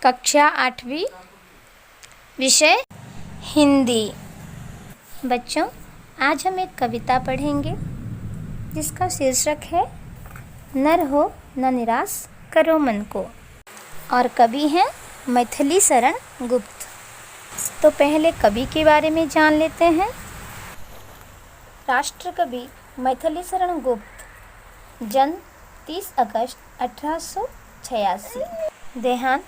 कक्षा 8वीं, विषय हिंदी। बच्चों, आज हम एक कविता पढ़ेंगे जिसका शीर्षक है नर हो न निराश करो मन को, और कवि हैं मैथिली शरण गुप्त। तो पहले कवि के बारे में जान लेते हैं। राष्ट्रकवि मैथिली शरण गुप्त, जन्म 30 अगस्त 1886, देहांत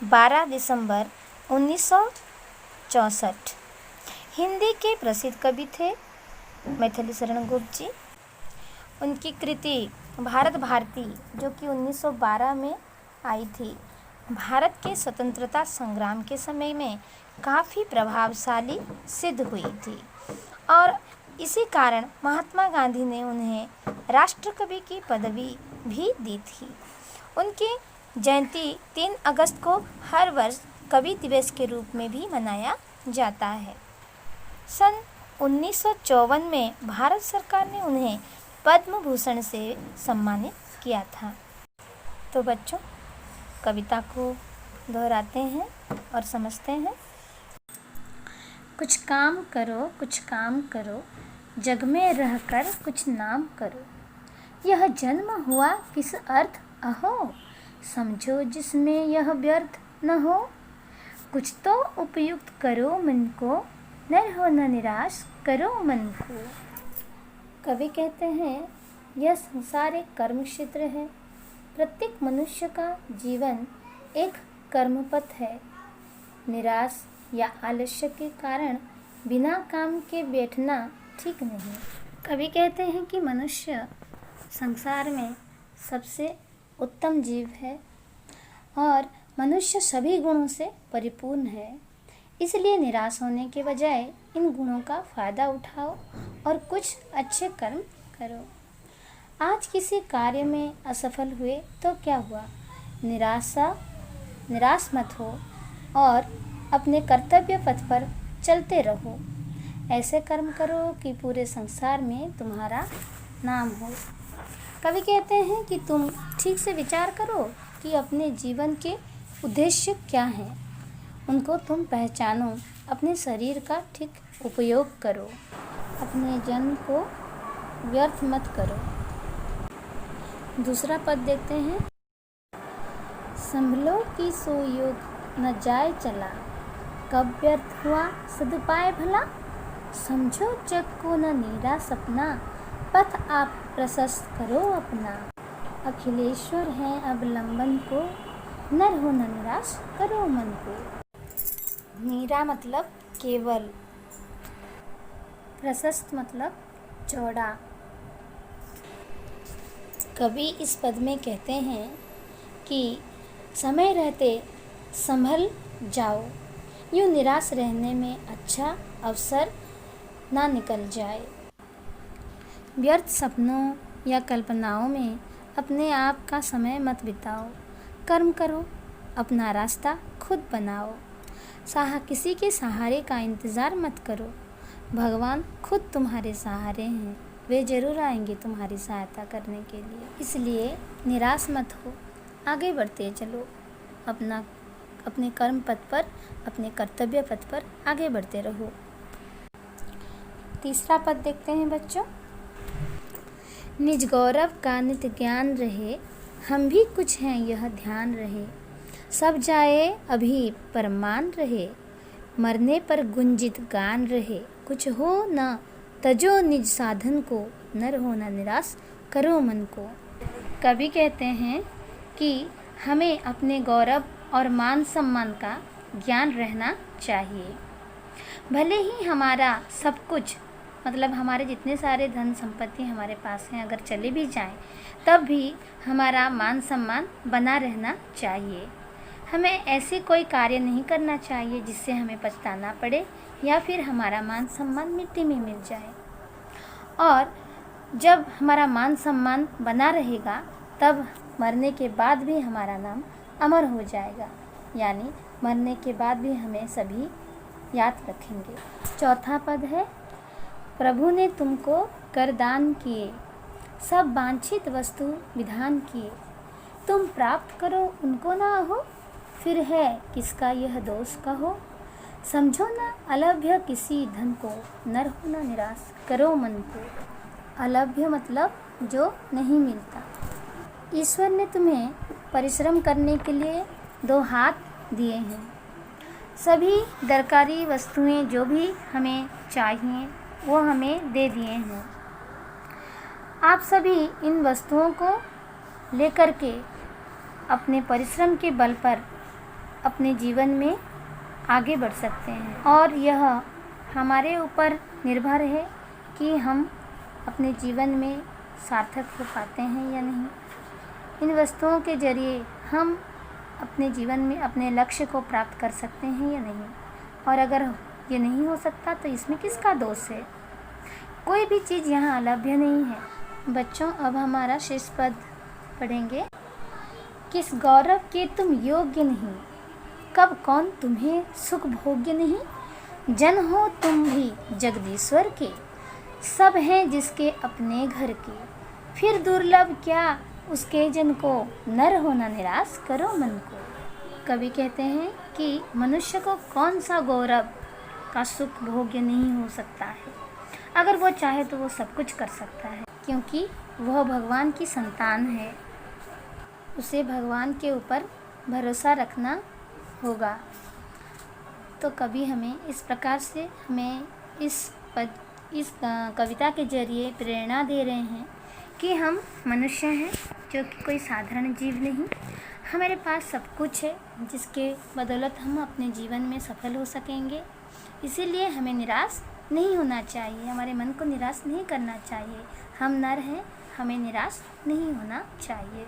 12 दिसंबर 1964। हिंदी के प्रसिद्ध कवि थे मैथिली शरण गुप्त जी। उनकी कृति भारत भारती, जो कि 1912 में आई थी, भारत के स्वतंत्रता संग्राम के समय में काफ़ी प्रभावशाली सिद्ध हुई थी, और इसी कारण महात्मा गांधी ने उन्हें राष्ट्रकवि की पदवी भी दी थी। उनकी जयंती 3 अगस्त को हर वर्ष कवि दिवस के रूप में भी मनाया जाता है। सन 1954 में भारत सरकार ने उन्हें पद्म भूषण से सम्मानित किया था। तो बच्चों, कविता को दोहराते हैं और समझते हैं। कुछ काम करो, जग में रहकर कुछ नाम करो। यह जन्म हुआ किस अर्थ अहो, समझो जिसमें यह व्यर्थ न हो। कुछ तो उपयुक्त करो मन को, नर हो न निराश करो मन को। कवि कहते हैं, यह संसार एक कर्म क्षेत्र है। प्रत्येक मनुष्य का जीवन एक कर्मपथ है। निराश या आलस्य के कारण बिना काम के बैठना ठीक नहीं। कवि कहते हैं कि मनुष्य संसार में सबसे उत्तम जीव है और मनुष्य सभी गुणों से परिपूर्ण है। इसलिए निराश होने के बजाय इन गुणों का फ़ायदा उठाओ और कुछ अच्छे कर्म करो। आज किसी कार्य में असफल हुए तो क्या हुआ, निराश मत हो और अपने कर्तव्य पथ पर चलते रहो। ऐसे कर्म करो कि पूरे संसार में तुम्हारा नाम हो। कवि कहते हैं कि तुम ठीक से विचार करो कि अपने जीवन के उद्देश्य क्या हैं। उनको तुम पहचानो। अपने शरीर का ठीक उपयोग करो। अपने जन्म को व्यर्थ मत करो। दूसरा पद देखते हैं। संभलो कि सो योग न जाए चला, कब व्यर्थ हुआ सदुपाय भला। समझो जग को न नीरा सपना, पथ आप प्रशस्त करो अपना। अखिलेश्वर हैं अवलंबन को, नर हो न निराश करो मन को। नीरा मतलब केवल, प्रशस्त मतलब चौड़ा। कवि इस पद में कहते हैं कि समय रहते संभल जाओ, यूँ निराश रहने में अच्छा अवसर ना निकल जाए। व्यर्थ सपनों या कल्पनाओं में अपने आप का समय मत बिताओ। कर्म करो, अपना रास्ता खुद बनाओ। किसी के सहारे का इंतज़ार मत करो। भगवान खुद तुम्हारे सहारे हैं, वे ज़रूर आएंगे तुम्हारी सहायता करने के लिए। इसलिए निराश मत हो, आगे बढ़ते चलो। अपने कर्म पथ पर, अपने कर्तव्य पथ पर आगे बढ़ते रहो। तीसरा पद देखते हैं बच्चों। निज गौरव का नित ज्ञान रहे, हम भी कुछ हैं यह ध्यान रहे। सब जाए अभी पर मान रहे, मरने पर गुंजित गान रहे। कुछ हो न तजो निज साधन को, नर हो न निराश करो मन को। कवि कहते हैं कि हमें अपने गौरव और मान सम्मान का ज्ञान रहना चाहिए। भले ही हमारा सब कुछ, मतलब हमारे जितने सारे धन संपत्ति हमारे पास हैं, अगर चले भी जाएं, तब भी हमारा मान सम्मान बना रहना चाहिए। हमें ऐसे कोई कार्य नहीं करना चाहिए जिससे हमें पछताना पड़े या फिर हमारा मान सम्मान मिट्टी में मिल जाए। और जब हमारा मान सम्मान बना रहेगा, तब मरने के बाद भी हमारा नाम अमर हो जाएगा, यानी मरने के बाद भी हमें सभी याद रखेंगे। चौथा पद है। प्रभु ने तुमको कर दान किए, सब वांछित वस्तु विधान किए। तुम प्राप्त करो उनको ना हो, फिर है किसका यह दोष कहो। समझो न अलभ्य किसी धन को, नर हो न निराश करो मन को। अलभ्य मतलब जो नहीं मिलता। ईश्वर ने तुम्हें परिश्रम करने के लिए 2 हाथ दिए हैं। सभी दरकारी वस्तुएं जो भी हमें चाहिए वो हमें दे दिए हैं। आप सभी इन वस्तुओं को लेकर के अपने परिश्रम के बल पर अपने जीवन में आगे बढ़ सकते हैं, और यह हमारे ऊपर निर्भर है कि हम अपने जीवन में सार्थक हो पाते हैं या नहीं। इन वस्तुओं के जरिए हम अपने जीवन में अपने लक्ष्य को प्राप्त कर सकते हैं या नहीं, और अगर ये नहीं हो सकता तो इसमें किसका दोष है। कोई भी चीज़ यहाँ अलभ्य नहीं है। बच्चों, अब हमारा शेष पद पढ़ेंगे। किस गौरव के तुम योग्य नहीं, कब कौन तुम्हें सुख भोग्य नहीं। जन हो तुम भी जगदीश्वर के, सब हैं जिसके अपने घर के। फिर दुर्लभ क्या उसके जन को, नर होना निराश करो मन को। कवि कहते हैं कि मनुष्य को कौन सा गौरव का सुख भोग्य नहीं हो सकता है। अगर वो चाहे तो वो सब कुछ कर सकता है, क्योंकि वह भगवान की संतान है। उसे भगवान के ऊपर भरोसा रखना होगा। तो कवि हमें इस प्रकार से हमें इस कविता के जरिए प्रेरणा दे रहे हैं कि हम मनुष्य हैं, जो कि कोई साधारण जीव नहीं। हमारे पास सब कुछ है जिसके बदौलत हम अपने जीवन में सफल हो सकेंगे। इसीलिए हमें निराश नहीं होना चाहिए, हमारे मन को निराश नहीं करना चाहिए। हम नर हैं, हमें निराश नहीं होना चाहिए।